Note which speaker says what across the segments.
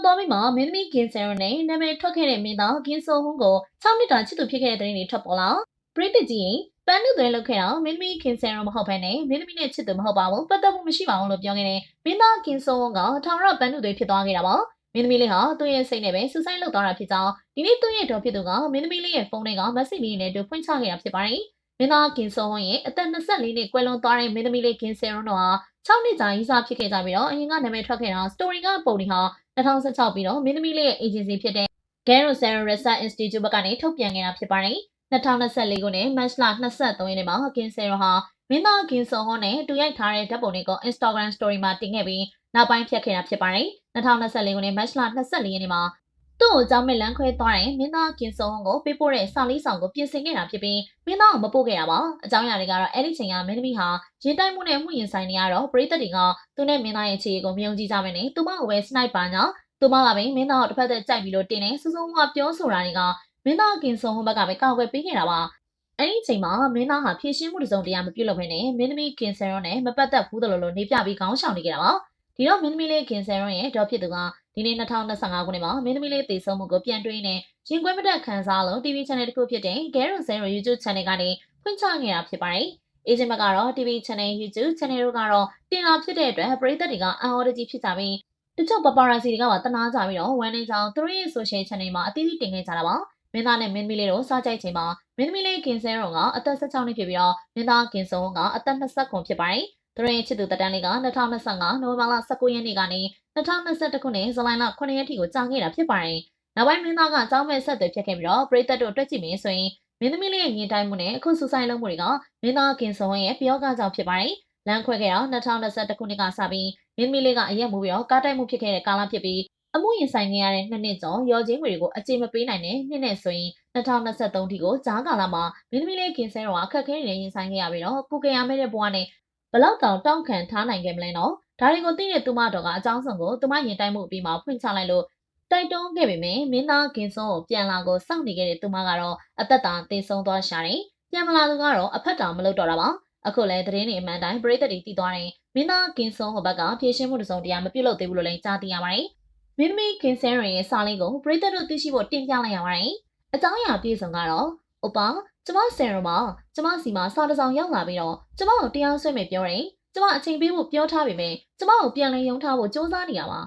Speaker 1: တော်ပြီးမှာမင်းသမီးကင်ဆယ်ရောနဲ့နာမည်ထွက်ခဲ့တဲ့မင်းသားကင်ဆိုဟွန်းကို6နှစ်တာချစ်သူဖြစ်ခဲ့တဲ့တဲ့တွေထွက်ပေါ်လာပရိသတ်ကြီးပန်းနုသွဲလုပ်ခဲ့တော့မင်းသမီးကင်ဆယ်ရောမဟုတ်ဘဲနဲ့မင်းသမီးနဲ့ချစ်သူမဟုတ်ပါဘူးပတ်သက်မှုမရှိပါဘူးလို့ပြောခဲ့တဲ့မင်းသားကင်ဆိုဟွန်းကထောင်ရပန်းနုသွဲဖြစ်သွားခဲ့တာပါမင်းသမီးလေးဟာသူ့ရဲ့စိတ်နဲ့ပဲစူဆိုင်းလုပ်သွားတာဖြစ်ကြောင်းဒီနေ့သူ့ရဲ့တော်ဖြစ်သူကမင်းသမီးလေးရဲ့ဖုန်းထဲကမက်ဆေ့လေးနဲ့တူဖွင့်ချခဲ့တာဖြစ်ပါတယ်မင်းသားကင်ဆိုဟွန်းရဲ့အသက်24နှစ်ကွယ်လွန်သွားတဲ့မင်းသမီးလေးကင်ဆယ်ရောတို့ဟာ6နှစ်ကြာရေးစားဖြစ်ခဲ့ကြပြီးတော့အရင်ကနာမည်ထွက်ခဲ့တာစတိုရီကပုံတွေဟာ2016ပြီးတော့မင်းသမီးလေးရဲ့ agency ဖြစ်တဲ့ Garrison Research Institute ဘက်ကနေထုတ်ပြန်ခဲ့တာဖြစ်ပါတယ်2024ခုနှစ်မတ်လ23ရက်နေ့မှာကင်ဆယ်ရောဟာမင်းသားကင်ဆိုဟွန်းနဲ့တူရိုက်ထားတဲ့ဓာတ်ပုံတွေကို Instagram Story မှာတင်ခဲ့ပြီးနောက်ပိုင်းဖြတ်ခဲ့တာဖြစ်ပါတယ်2024ခုနှစ်မတ်လ24ရက်နေ့မှာသူ့ကိုကြောင်းမဲ့လမ်းခွဲသွားတဲ့မင်းသားကင်ဆိုဟွန်းကိုပေးပို့တဲ့စာလေးဆောင်ကိုပြင်ဆင်ခဲ့တာဖြစ်ပြီးမင်းသားကိုမပို့ခဲ့တာပါအကြောင်းအရာတွေကတော့အဲ့ဒီချိန်ကမင်းသမီးဟာရင်တိုက်မှုနဲ့မှုရင်ဆိုင်နေရတော့ပရိသတ်တွေကသူနဲ့မင်းသားရဲ့ခြေကိုမယုံကြည်ကြမနဲ့သူမကိုပဲစနိုက်ပါညာသူမကပဲမင်းသားကိုတစ်ဖက်သက်ကြိုက်ပြီးလို့တင်နေစူးစူးကပြောဆိုတာတွေကမင်းသားကင်ဆိုဟွန်းဘက်ကပဲကောက်ွယ်ပေးခဲ့တာပါအဲ့ဒီချိန်မှာမင်းသားဟာဖြည့်ရှင်းမှုတစုံတရာမပြုတ်လို့ပဲနဲ့မင်းသမီးကင်ဆယ်ရောနဲ့မပတ်သက်ဘူးလို့နေပြပြီးခေါင်းဆောင်နေကြတာပါဒီတော့မင်းသမီးလေးကင်ဆယ်ရောရဲ့ဒေါ်ဖြစ်သူကဒီနေ့2025ခုနှစ်မှာမင်းသမီးလေးတည်ဆုံမှုကိုပြန်တွေးနေရင်ကွဲမတက်ခန်းစားလို့ TV channel တစ်ခုဖြစ်တဲ့ Garrison YouTube channel ကနေဖွင့်ချခဲ့တာဖြစ်ပါတယ်။ Agent ဘက်ကတော့ TV channel YouTube channel တို့ကတော့တင်လာဖြစ်တဲ့အတွက်ပရိသတ်တွေကအံ့ဩတကြီးဖြစ်ကြပြီးတချို့ paparazzi တွေကပါတနာကြပြီးတော့ဝမ်းနေကြောင်းသူတို့ရဲ့ social channel မှာအသီးသီးတင်ခဲ့ကြတာပါ။မင်းသားနဲ့မင်းသမီးလေးတို့စားကြိုက်ချိန်မှာမင်းသမီးလေးကင်ဆယ်ရောကအသက်16နှစ်ဖြစ်ပြီးတော့မင်းသားကင်ဆယ်ရောကအသက်29ဖြစ်ပါတယ်။သူတို့ရဲ့ချစ်သူတက်တန်းလေးက2025နိုဝင်ဘာလ19ရက်နေ့ကနေ2021ခုနှစ်ဇူလိုင်လ9ရက်ထိကိုကြာခဲ့တာဖြစ်ပါတယ်။နောက်ပိုင်းမင်းသားကကြောင်းမဲ့ဆက်သွယ်ဖြစ်ခဲ့ပြီးတော့ပရိသတ်တို့တွေ့ကြည့်မယ်ဆိုရင်မင်းသမီးလေးရဲ့ရင်တိုင်းမှုနဲ့အခုစူဆိုင်လုံးမှုတွေကမင်းသားကင်ဆယ်ရောရဲ့ပြောကကြောင့်ဖြစ်ပါတယ်။လမ်းခွဲခဲ့တော့2021ခုနှစ်ကစပြီးမင်းသမီးလေးကအရက်မှုပြီးတော့ကားတိုက်မှုဖြစ်ခဲ့တဲ့ကာလဖြစ်ပြီးအမှုရင်ဆိုင်နေရတဲ့2နှစ်ကျော်ရော်ချင်းငွေတွေကိုအကျေမပေးနိုင်တဲ့နှစ်နဲ့ဆိုရင်2023ထိကိုကြားကာလမှာမင်းသမီးလေးကင်ဆယ်ရောအခက်ခဲနေရင်ဆိုင်ခဲ့ရပြီးတော့ကုကရမဲတဲ့ဘဝနဲ့ဘလောက်တောင်တောင့်ခံထားနိုင်ခဲ့မလဲနော်ဒါတွေကိုသိတဲ့သူမတော်ကအကြောင်းစုံကိုသူမရင်တိုင်းမှုအပြီးမှာဖွင့်ချလိုက်လို့တိုက်တွန်းခဲ့ပေမဲ့မင်းသားကင်စွန်းကိုပြန်လာကိုစောင့်နေခဲ့တဲ့သူမကတော့အသက်တာသေဆုံးသွားရှာတယ်ပြန်မလာသူကတော့အဖက်တောင်မလုပ်တော့တာပါအခုလည်းသတင်းတွေအမှန်တိုင်းပရိသတ်တွေသိသွားတယ်မင်းသားကင်စွန်းဟိုဘက်ကဖြည့်ရှင်းမှုတစုံတရာမပြုတ်လို့သေးဘူးလို့လည်းကြားသိရပါတယ်မင်းသမီးကင်ဆယ်ရရဲ့စာလေးကိုပရိသတ်တို့သိရှိဖို့တင်ပြလိုက်ရပါတယ်အကြောင်းအရာပြည့်စုံကတော့ဥပကျမဆယ်ရမှာကျမစီမှာစာတစ်စောင်ရောက်လာပြီးတော့ကျမကိုတရားစွဲမယ်ပြောတယ်ကျမအချိန်ပေးဖို့ပြောထားပေမဲ့ကျမကိုပြန်လည်ရုံထားဖို့စ조사နေရပါ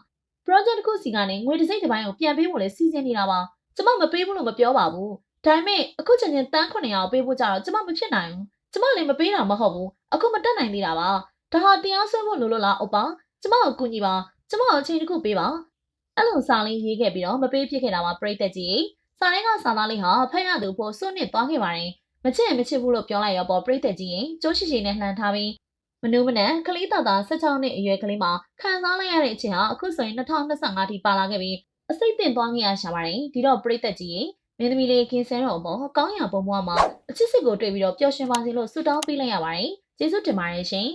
Speaker 1: project တစ်ခုစီကနေငွေတစ်စိတ်တစ်ပိုင်းကိုပြန်ပေးဖို့လဲစီစဉ်နေတာပါကျမမပေးဘူးလို့မပြောပါဘူးဒါပေမဲ့အခုချိန်ချင်းတန်း900ကိုပေးဖို့ကြတော့ကျမမဖြစ်နိုင်ဘူးကျမလည်းမပေးတာမဟုတ်ဘူးအခုမတက်နိုင်သေးတာပါဒါဟာတရားစွဲဖို့လိုလို့လားဥပကျမကိုကူညီပါကျမကိုအချိန်တစ်ခုပေးပါအဲ့လိုစာလေးရေးခဲ့ပြီးတော့မပေးဖြစ်ခဲ့တာပါပရိသတ်ကြီးစာလေးကစာသားလေးဟာဖက်ရသူဖို့စွန့်နစ်သွားခဲ့ပါတယ်မချစ်ဘူးလို့ပြောလိုက်ရောပေါ်ပရိသတ်ကြီးကျိုးရှိရှိနဲ့လှန်ထားပြီးမနူးမနန်ကလေးသား16နှစ်အရွယ်ကလေးမှာခံစားလိုက်ရတဲ့အချိန်ဟာအခုဆိုရင်2025ထိပါလာခဲ့ပြီးအစိတ်တင်သွားခဲ့ရရှာပါတယ်ဒီတော့ပရိသတ်ကြီးမင်းသမီးလေးကင်းစဲတော်ပေါ်ကောင်းရာပုံပွားမှာအချစ်စစ်ကိုတွေ့ပြီးတော့ပျော်ရွှင်ပါစေလို့ဆုတောင်းပေးလိုက်ရပါတယ်ကျေးဇူးတင်ပါတယ်ရှင်